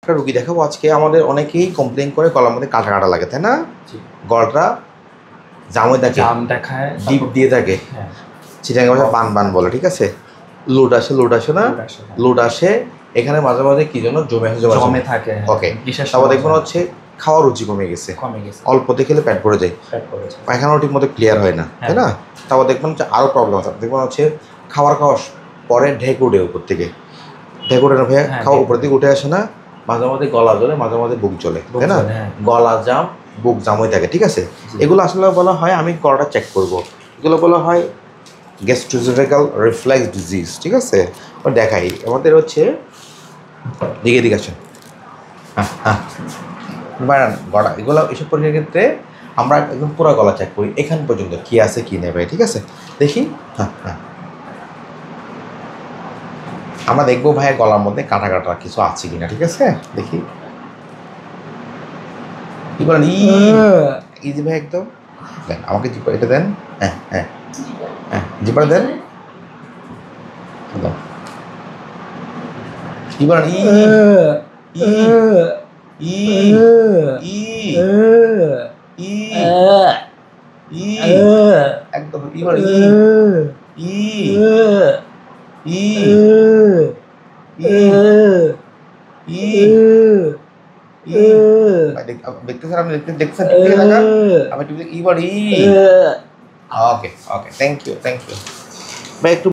একটা রুগী দেখাবো আজকে। আমাদের অনেকেই কমপ্লেন করে গলার মধ্যে কাটা কাটা লাগে, তাই না? গলাটা জামে থাকে, জাম দেখায়, ডিপ দিয়ে থাকে, চিটাঙ্গা ভাষায় বান বান বলে, ঠিক আছে? লোড আসে না, লোড আসে এখানে মাঝে মাঝে কি জন্য জমে থাকে। ওকে, তারপর দেখুন হচ্ছে খাওয়ার রুচি কমে গেছে, অল্পতে খেলে পেট ভরে যায়, পায়খানাও ঠিক মতো ক্লিয়ার হয় না, তাই না? তারপর দেখবেন হচ্ছে আরও প্রবলেম আছে, দেখবেন হচ্ছে খাওয়ার পরে ঢেক উঠে উপর থেকে, ঢেক উঠে না ভাইয়া, খাওয়া উপর দিকে উঠে আসে না, মাঝে মাঝে গলা জ্বলে, মাঝে মাঝে বুক জ্বলে, তাই না? গলা জাম, বুক জাম হয়ে থাকে, ঠিক আছে? এগুলো আসলে বলা হয়, আমি গলাটা চেক করবো, এগুলো বলা হয় গ্যাস্ট্রোএসোফেগাল রিফ্লেক্স ডিজিজ, ঠিক আছে? দেখাই আমাদের হচ্ছে দিকে আসেন, গলা, এগুলো এসব পরীক্ষার ক্ষেত্রে আমরা একদম পুরো গলা চেক করি, এখান পর্যন্ত কি আছে কি নেই ভাই, ঠিক আছে? দেখি, আমরা দেখবো ভাইয়ের গলার মধ্যে কাটা কাটা কিছু আছে কিনা, ঠিক আছে? দেখি কি বলেন, ইজি ভাই একদম দেন আমাকে এটা দেন, জিপার দেন, কি বলেন, একদম কি বলেন, দেখতেছেন আপনি, দেখতেছেন, আমি ওকে ওকে, থ্যাংক ইউ ভাই, একটু